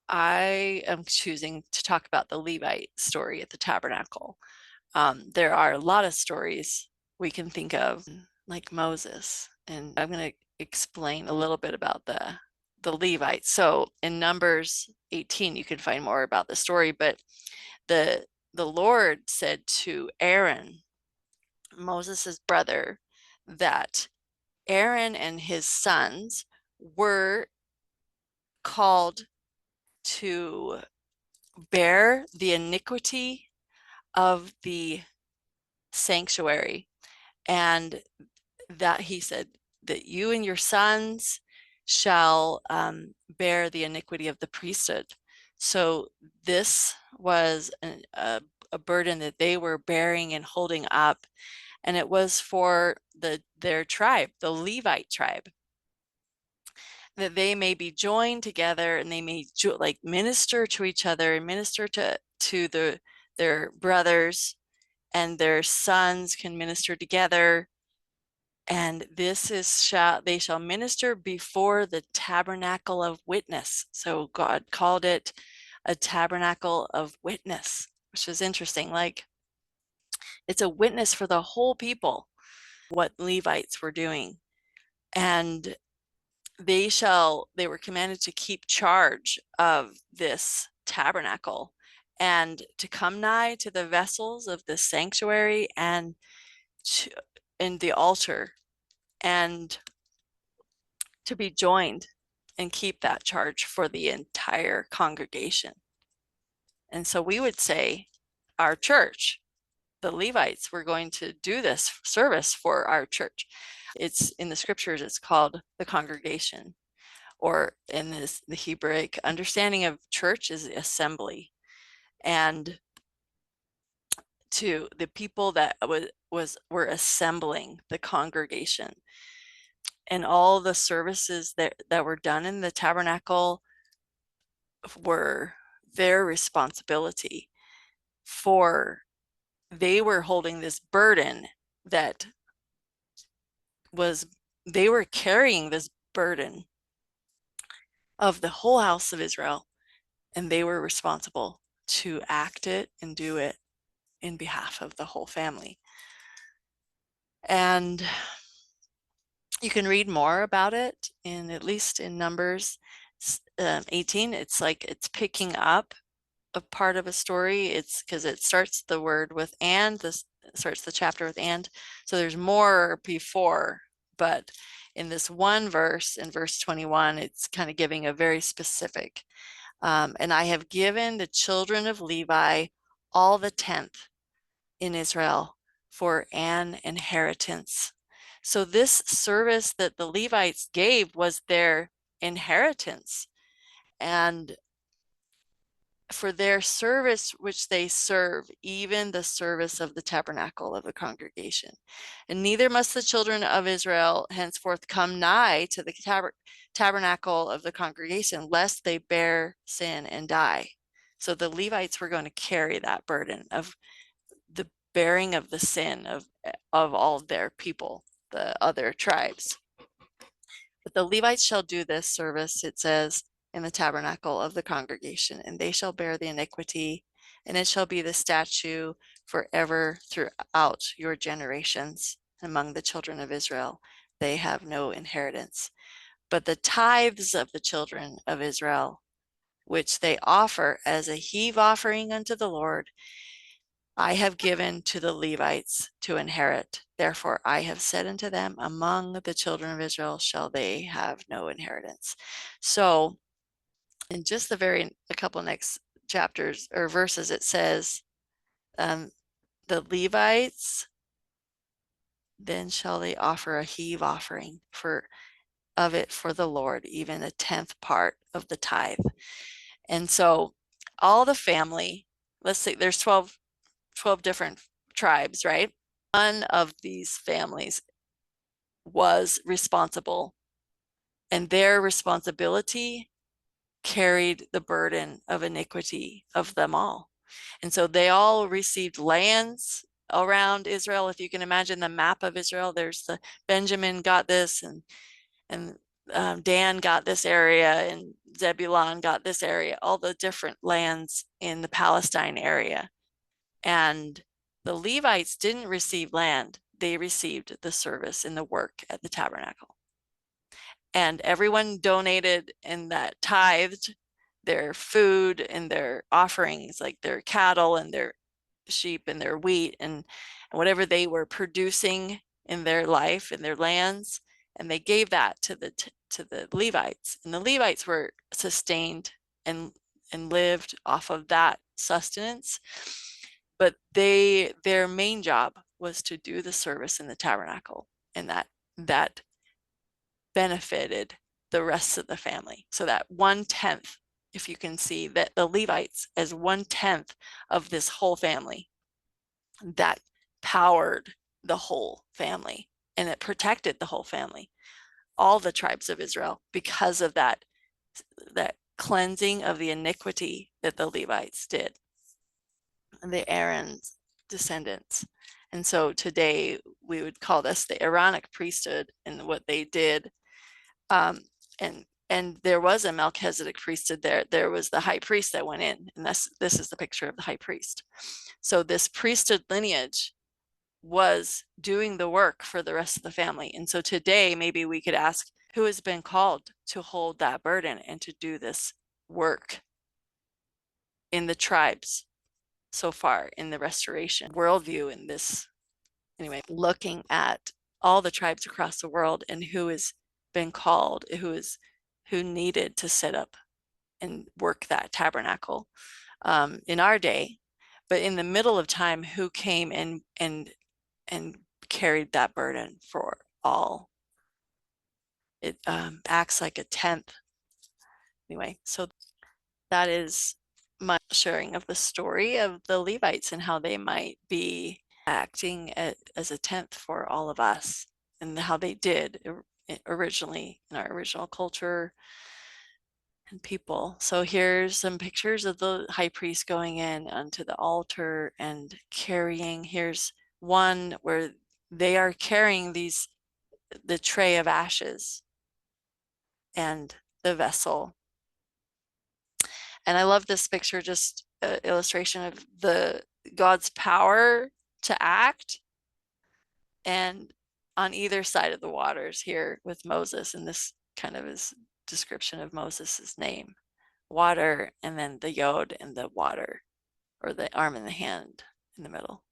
I am choosing to talk about the Levite story at the tabernacle. There are a lot of stories we can think of, like Moses, and I'm going to explain a little bit about the Levites. So in Numbers 18, you can find more about the story, but the Lord said to Aaron, Moses's brother, that Aaron and his sons were called to bear the iniquity of the sanctuary, and that he said that you and your sons shall bear the iniquity of the priesthood. So this was a burden that they were bearing and holding up, and it was for their tribe, the Levite tribe, that they may be joined together and they may like minister to each other and minister to their brothers, and their sons can minister together. And this is they shall minister before the tabernacle of witness. So God called it a tabernacle of witness, which is interesting. Like, it's a witness for the whole people, what Levites were doing. And they were commanded to keep charge of this tabernacle and to come nigh to the vessels of the sanctuary and in the altar, and to be joined and keep that charge for the entire congregation. And so we would say our church, the Levites, were going to do this service for our church. It's in the scriptures, it's called the congregation, or in the Hebraic understanding of church is the assembly. And to the people that were assembling the congregation, and all the services that were done in the tabernacle were their responsibility, for they were holding this burden that was, they were carrying this burden of the whole house of Israel, and they were responsible to act it and do it in behalf of the whole family. And you can read more about it in, at least in Numbers 18. It's like it's picking up a part of a story. It's because it starts the word with and, this starts the chapter with and. So there's more before, but in this one verse, in verse 21, it's kind of giving a very specific. And I have given the children of Levi all the 10th in Israel for an inheritance. So this service that the Levites gave was their inheritance, and for their service which they serve, even the service of the tabernacle of the congregation. And neither must the children of Israel henceforth come nigh to the tabernacle of the congregation, lest they bear sin and die. So the Levites were going to carry that burden of the bearing of the sin of all of their people, the other tribes. But the Levites shall do this service, it says, in the tabernacle of the congregation, and they shall bear the iniquity, and it shall be the statute forever throughout your generations among the children of Israel. They have no inheritance. But the tithes of the children of Israel, which they offer as a heave offering unto the Lord, I have given to the Levites to inherit. Therefore, I have said unto them, among the children of Israel shall they have no inheritance. So in just a couple next chapters or verses, it says, the Levites, then shall they offer a heave offering of it for the Lord, even a 10th part of the tithe. And so all the family, let's say there's 12 different tribes, right? One of these families was responsible, and their responsibility carried the burden of iniquity of them all. And so they all received lands around Israel. If you can imagine the map of Israel, there's the Benjamin got this, and Dan got this area and Zebulun got this area, all the different lands in the Palestine area. And the Levites didn't receive land. They received the service and the work at the tabernacle. And everyone donated and that tithed their food and their offerings, like their cattle and their sheep and their wheat and whatever they were producing in their life and their lands, and they gave that to the Levites, and the Levites were sustained and lived off of that sustenance. But their main job was to do the service in the tabernacle, and that benefited the rest of the family. So that 1/10, if you can see that the Levites as 1/10 of this whole family, that powered the whole family, and it protected the whole family, all the tribes of Israel, because of that cleansing of the iniquity that the Levites did, the Aaron's descendants. And so today we would call this the Aaronic priesthood and what they did. And there was a Melchizedek priesthood there. There was the high priest that went in, and this is the picture of the high priest. So this priesthood lineage was doing the work for the rest of the family. And so today, maybe we could ask, who has been called to hold that burden and to do this work in the tribes so far in the restoration worldview in this? Anyway, looking at all the tribes across the world and who has been called, who needed to set up and work that tabernacle in our day, but in the middle of time, who came and carried that burden for all. It acts like a 10th. Anyway, so that is my sharing of the story of the Levites and how they might be acting as a 10th for all of us, and how they did originally in our original culture and people. So here's some pictures of the high priest going in onto the altar and carrying. Here's one where they are carrying the tray of ashes and the vessel. And I love this picture, just an illustration of God's power to act, and on either side of the waters here with Moses, and this kind of is description of Moses's name, water, and then the yod and the water, or the arm and the hand in the middle.